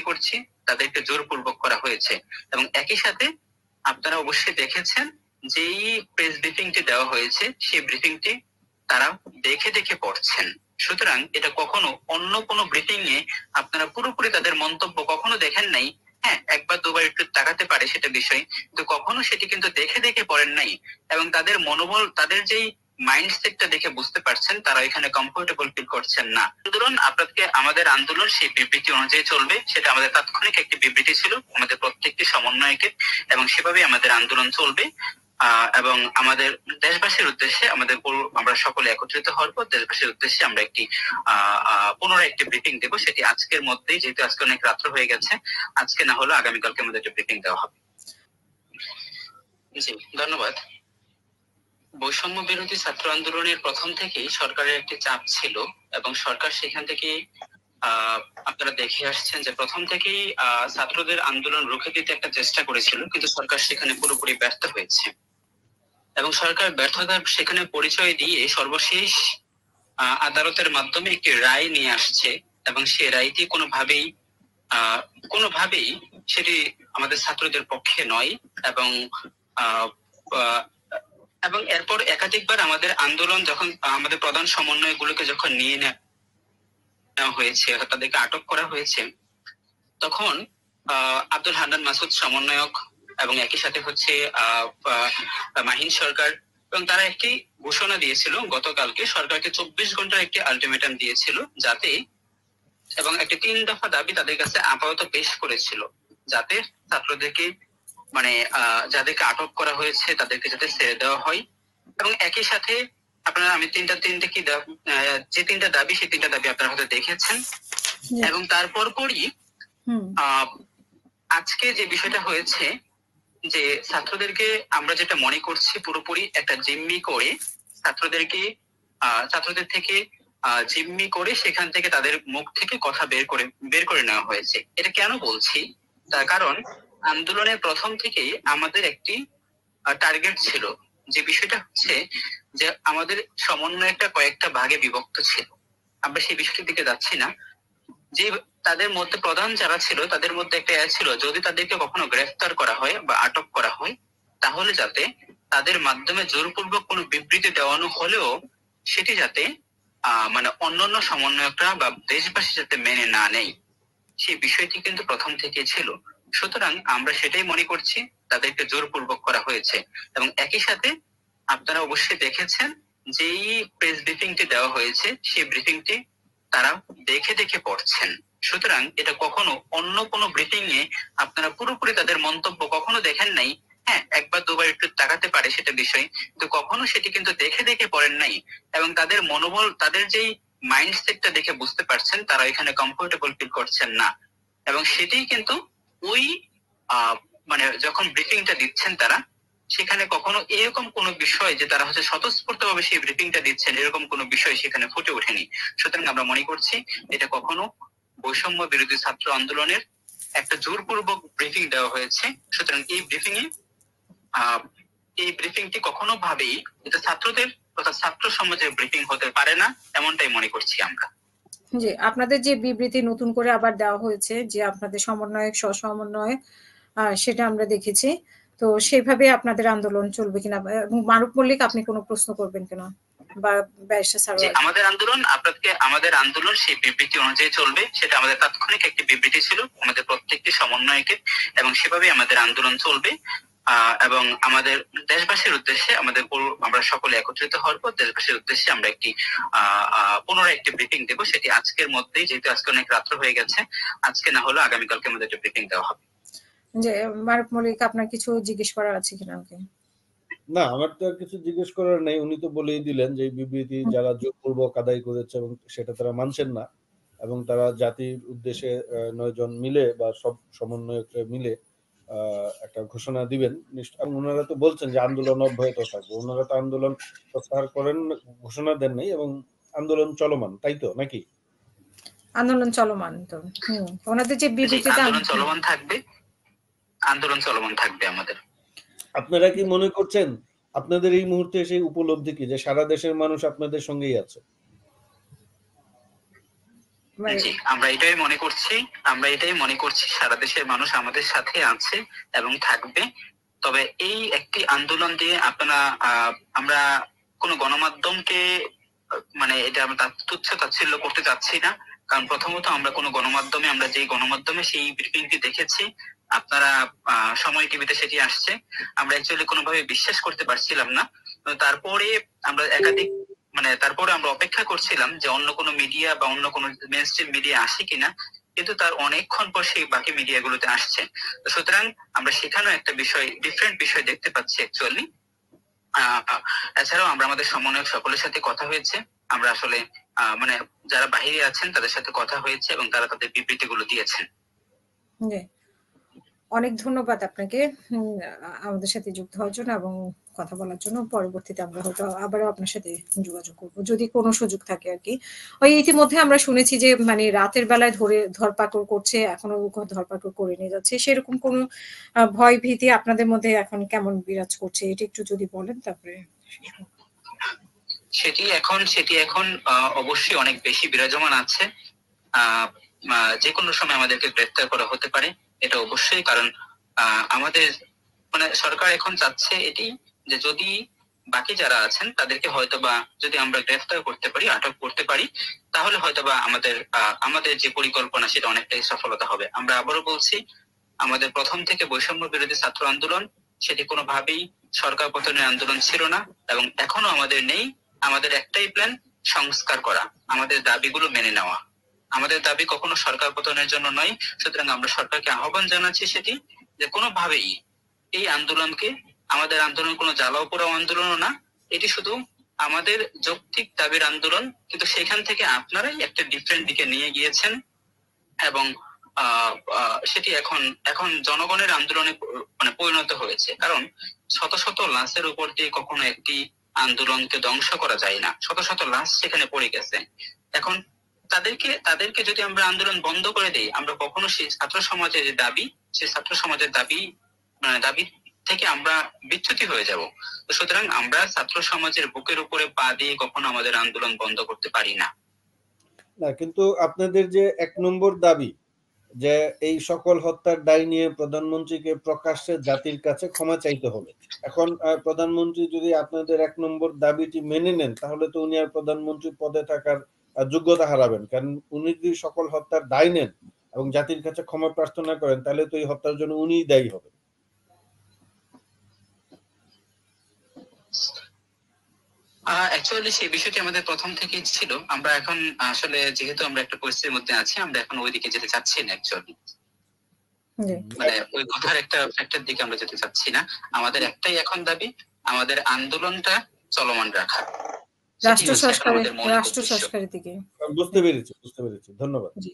করছি তাদেরকে জোরপূর্বক করা হয়েছে। এবং একই সাথে আপনারা অবশ্যই দেখেছেন যেই প্রেস ব্রিফিংটি দেওয়া হয়েছে সেই ব্রিফিংটি তারা দেখে দেখে পড়ছেন। সুতরাং এটা কখনো অন্য কোনো ব্রিফিং এ আপনারা পুরোপুরি তাদের মন্তব্য কখনো দেখেন নাই। হ্যাঁ, একবার দুবার একটু তাকাতে পারে সেটা বিষয়, কিন্তু কখনো সেটি কিন্তু দেখে দেখে পড়েন নাই। এবং তাদের মনোবল, তাদের যেই মাইন্ডসেটটা দেখে বুঝতে পারছেন তারা এখানে কমফোর্টেবল ফিল করছেন না। ধরুন আপনাদেরকে আমাদের আন্দোলন সেই বিবৃতি অনুযায়ী চলবে, সেটা আমাদের তাৎক্ষণিক একটি বিবৃতি ছিল আমাদের প্রত্যেকটি সমন্বয়কের, এবং সেভাবেই আমাদের আন্দোলন চলবে। এবং আমাদের দেশবাসীর উদ্দেশ্যে আমরা সকলে একত্রিত হওয়ার পর দেশবাসীর উদ্দেশ্যে আমরা একটি পুনরায় একটি ব্রিফিং দেবো। সেটি আজকের মধ্যেই, যেহেতু আজকে অনেক রাত্র হয়ে গেছে, আজকে না হলেও আগামীকালকে আমাদের একটা ব্রিফিং দেওয়া হবে। জি, ধন্যবাদ। বৈষম্য বিরোধী ছাত্র আন্দোলনের প্রথম থেকেই সরকারের একটি চাপ ছিল, এবং সরকার সেখান থেকে আপনারা দেখে আসছেন যে প্রথম থেকেই ছাত্রদের আন্দোলন রুখে দিতে একটা চেষ্টা করেছিল, কিন্তু সরকার সেখানে পুরোপুরি ব্যর্থ হয়েছে। এবং সরকার ব্যর্থতার সেখানে পরিচয় দিয়ে সর্বশেষ আদালতের মাধ্যমে একটি রায় নিয়ে আসছে, এবং সেই রায়টি কোনোভাবেই সেটি আমাদের ছাত্রদের পক্ষে নয়। এবং এবং এরপর একাধিকবার আমাদের আন্দোলন যখন আমাদের প্রধান সমন্বয়গুলোকে যখন নিয়ে নেওয়া হয়েছে, তাদেরকে আটক করা হয়েছে, তখন আব্দুল হান্নান মাসুদ সমন্বয়ক এবং একই সাথে হচ্ছে মাহিন সরকার, এবং তারা একটি ঘোষণা দিয়েছিল গতকালকে, সরকারকে 24 ঘন্টার একটি আলটিমেটাম দিয়েছিল যাতে, এবং একটি 3 দফা দাবি তাদের কাছে আপাতত পেশ করেছিল, যাতে ছাত্রদেরকে যাদেরকে আটক করা হয়েছে তাদেরকে যাতে ছেড়ে দেওয়া হয়। এবং একই সাথে আমি যে তিনটা দাবি, সেই তিনটা দাবি আপনারা হয়তো দেখেছেন। এবং তারপর পরই আজকে যে বিষয়টা হয়েছে, যে ছাত্রদেরকে আমরা যেটা মনে করছি পুরোপুরি একটা জিম্মি করে ছাত্রদের থেকে জিম্মি করে সেখান থেকে তাদের মুখ থেকে কথা বের করে নেওয়া হয়েছে। এটা কেন বলছি, তার কারণ আন্দোলনের প্রথম থেকেই আমাদের একটি টার্গেট ছিল, যে বিষয়টা হচ্ছে যে আমাদের সমন্বয়টা কয়েকটা ভাগে বিভক্ত ছিল। আমরা সেই বিষয়টির দিকে যাচ্ছি না। যে তাদের মধ্যে প্রধান যারা ছিল তাদের মধ্যে একটা ছিল, যদি তাদেরকে কখনো গ্রেফতার করা হয় বা আটক করা হয়, তাহলে যাতে তাদের মাধ্যমে জোরপূর্বক কোনো বিবৃতি দেওয়ানো হলেও সেটি যাতে অন্যান্য সমন্বয়করা বা দেশবাসী যাতে মেনে না নেয়, সেই বিষয়টি কিন্তু প্রথম থেকে ছিল। সুতরাং আমরা সেটাই মনে করছি তাদেরকে জোরপূর্বক করা হয়েছে। এবং একই সাথে আপনারা অবশ্যই দেখেছেন যেই প্রেস ব্রিফিংটি দেওয়া হয়েছে সেই ব্রিফিংটি তারা দেখে দেখে পড়ছেন। সুতরাং এটা কখনো অন্য কোনো ব্রিফিং এ আপনারা পুরোপুরি তাদের মন্তব্য কখনো দেখেন নাই। হ্যাঁ, একবার দুবার একটু তাকাতে পারে সেটা বিষয়, কিন্তু কখনো সেটি কিন্তু দেখে দেখে পড়েন নাই। এবং তাদের মনোবল, তাদের যেই মাইন্ডসেটটা দেখে বুঝতে পারছেন তারা এখানে কমফোর্টেবল ফিল করছেন না। এবং সেটি কিন্তু ওই যখন ব্রিফিংটা দিচ্ছেন তারা, সেখানে কখনো এরকম কোনো বিষয় যে তারা হচ্ছে স্বতঃস্ফূর্তভাবে সেই ব্রিফিংটা দিচ্ছেন, এরকম কোনো বিষয় সেখানে ফুটে ওঠেনি। সুতরাং আমরা মনে করছি এটা কখনো বৈষম্য বিরোধী ছাত্র আন্দোলনের একটা জোরপূর্বক ব্রিফিং দেওয়া হয়েছে। সুতরাং এই ব্রিফিংটি কখনো ভাবেই এটা ছাত্রদের তথা ছাত্র সমাজের ব্রিফিং হতে পারে না, এমনটাই মনে করছি আমরা। জি, আপনাদের যে বিবৃতি নতুন করে আবার দেওয়া হয়েছে, যে আপনাদের সমন্বয়ক সহ-সমন্বয়ক, সেটা আমরা দেখেছি। তো সেভাবে আপনাদের আন্দোলন চলবে কিনা, এবং মারুফ মল্লিক আপনি কোনো প্রশ্ন করবেন কিনা, বা ব্যারিস্টার সারোয়ার? আমাদের আন্দোলন সেই বিবৃতি অনুযায়ী চলবে, সেটা আমাদের তাৎক্ষণিক একটি বিবৃতি ছিল আমাদের প্রত্যেকটি সমন্বয়কের, এবং সেভাবেই আমাদের আন্দোলন চলবে। এবং আমাদের দেশবাসীর উদ্দেশ্যে আমরা সকলে একত্রিত হওয়ার পর দেশবাসীর উদ্দেশ্যে আমরা একটি পুনরায় একটি ব্রিফিং দেবো। সেটি আজকের মধ্যেই, যেহেতু আজকে অনেক রাত্র হয়ে গেছে, আজকে না হলেও আগামীকালকে আমাদের একটা ব্রিফিং দেওয়া হবে। যে মারুফ মল্লিক, আপনার কিছু জিজ্ঞেস করার আছে কিনা ওকে? না, আমার তো আর কিছু জিজ্ঞেস করার নেই। উনি তো বলেই দিলেন যে এই বিবৃতি যারা জোরপূর্বক আদায় করেছে এবং সেটা তারা মানছেন না, এবং তারা জাতির উদ্দেশ্যে 9 জন মিলে বা সব সমন্বয়করা মিলে একটা ঘোষণা দিবেন। এবং ওনারা তো বলছেন যে আন্দোলন অব্যাহত থাকবে। ওনারা তো আন্দোলন প্রত্যাহার করেন, ঘোষণা দেন নাই, এবং আন্দোলন চলমান, তাই তো নাকি? আন্দোলন চলমান তো। ওনাদের যে বিবৃতিতে আন্দোলন চলমান থাকবে আমাদের। আপনারা কি মনে করছেন আপনাদের এই মুহূর্তে সেই উপলব্ধি কি যে সারা দেশের মানুষ আপনাদের সঙ্গেই আছে? মানে জি, আমরা এটাই মনে করছি সারা দেশের মানুষ আমাদের সাথে আছে এবং থাকবে। তবে এই একটি আন্দোলন দিয়ে আপনারা আমরা কোনো গণমাধ্যমকে মানে এটা আমরা তুচ্ছ তাচ্ছিল্য করতে চাচ্ছি না। কারণ প্রথমত আমরা কোনো গণমাধ্যমে আমরা যেই গণমাধ্যমে সেই ব্রিফিংটি দেখেছি, আপনারা সময় টিভিতে সেটি আসছে, আমরা অ্যাকচুয়ালি কোনোভাবে বিশ্বাস করতে পারছিলাম না। তো তারপরে আমরা তারপরে আমরা অপেক্ষা করছিলাম যে অন্য কোনো মিডিয়া বা অন্য কোনো মেইনস্ট্রিম মিডিয়া আসে কিনা, কিন্তু তার অনেকক্ষণ পর সেই বাকি মিডিয়াগুলোতে আসছে। তো সুতরাং আমরা সেখানেও একটা ডিফারেন্ট বিষয় দেখতে পাচ্ছি অ্যাকচুয়ালি। এছাড়াও আমরা আমাদের সমন্বয়ক সকলের সাথে কথা হয়েছে, আমরা আসলে মানে যারা বাহিরে আছেন তাদের সাথে কথা হয়েছে এবং তারা তাদের বিবৃতিগুলো দিয়েছেন। জি। অনেক ধন্যবাদ আপনাকে আমাদের সাথে যুক্ত হওয়ার জন্য এবং কথা বলার জন্য। পরবর্তীতে আমরা হয়তো আবারও আপনার সাথে যোগাযোগ করব, যদি কোনো সুযোগ থাকে আরকি। ওই ইতিমধ্যে আমরা শুনেছি যে মানে রাতের বেলায় ধরপাকড় করছে, এখনো ধরপাকড় করে নিয়ে যাচ্ছে। সেরকম কোনো ভয় ভীতি আপনাদের মধ্যে এখন কেমন বিরাজ করছে? এটা একটু যদি বলেন তারপরে শেষ করব। সেটি এখন অবশ্যই অনেক বেশি বিরাজমান আছে। যেকোনো সময় আমাদেরকে গ্রেফতার করা হতে পারে, এটা অবশ্যই। কারণ আমাদের মানে সরকার এখন চাচ্ছে এটি যে যদি বাকি যারা আছেন তাদেরকে হয়তোবা যদি আমরা গ্রেফতার করতে পারি, আটক করতে পারি, তাহলে হয়তোবা আমাদের যে পরিকল্পনা সেটা অনেকটাই সফলতা হবে। আমরা আবারও বলছি, আমাদের প্রথম থেকে বৈষম্য বিরোধী ছাত্র আন্দোলন সেটি কোনোভাবেই সরকার পতনের আন্দোলন ছিল না এবং এখনো আমাদের নেই। আমাদের একটাই প্ল্যান, সংস্কার করা, আমাদের দাবিগুলো মেনে নেওয়া। আমাদের দাবি কখনো সরকার পতনের জন্য নয়। সুতরাং আমরা সরকারকে আহ্বান জানাচ্ছি সেটি যে কোনোভাবেই এই আন্দোলনকে, আমাদের আন্দোলন কোনো জ্বালাও পোড়াও আন্দোলনও না, এটি শুধু আমাদের যৌক্তিক দাবির আন্দোলন, কিন্তু সেখান থেকে আপনারাই একটা ডিফারেন্ট দিকে নিয়ে গিয়েছেন এবং সেটি এখন জনগণের আন্দোলনে মানে পরিণত হয়েছে। কারণ শত শত লাশের উপর দিয়ে কখনো একটি আন্দোলনকে ধ্বংস করা যায় না, শত শত লাশ সেখানে পড়ে গেছে। এখন তাদেরকে যদি আমরা আন্দোলন বন্ধ করে দেই, আমরা কখনো সেই ছাত্র সমাজের যে দাবি, সেই ছাত্র সমাজের দাবি থেকে আমরা বিচ্যুতি হয়ে যাব। তো সুতরাং আমরা ছাত্র সমাজের বুকের উপরে পা দিয়ে কখনো আমাদের আন্দোলন বন্ধ করতে পারি না। না, কিন্তু আপনাদের যে ১ নম্বর দাবি যে এই সকল হত্যার দায় নিয়ে প্রধানমন্ত্রীকে প্রকাশ্যে জাতির কাছে ক্ষমা চাইতে হবে। এখন প্রধানমন্ত্রী যদি আপনাদের ১ নম্বর দাবিটি মেনে নেন, তাহলে তো উনি আর প্রধানমন্ত্রী পদে থাকার যোগ্যতা হারাবেন। কারণ উনি যদি সকল হত্যার দায় নেন এবং জাতির কাছে ক্ষমা প্রার্থনা করেন, তাহলে তো এই হত্যার জন্য উনিই দায়ী হবেন। অ্যাকচুয়ালি সেই বিষয়টি আমাদের প্রথম থেকেই ছিল। আমরা এখন আসলে যেহেতু আমরা একটা পরিস্থিতির মধ্যে আছি, আমরা এখন ওইদিকে যেতে চাচ্ছি না অ্যাকচুয়ালি। জি। মানে ওই কথার একটা ফ্যাক্টর দিকে আমরা যেতে চাচ্ছি না। আমাদের একটাই এখন দাবি, আমাদের আন্দোলনটা চলমান রাখা। সেটি হচ্ছে এখন আমাদের মৌলিক রাষ্ট্র উদ্দেশ্য। সংস্কারের দিকে। বুঝতে পেরেছি। ধন্যবাদ। জি।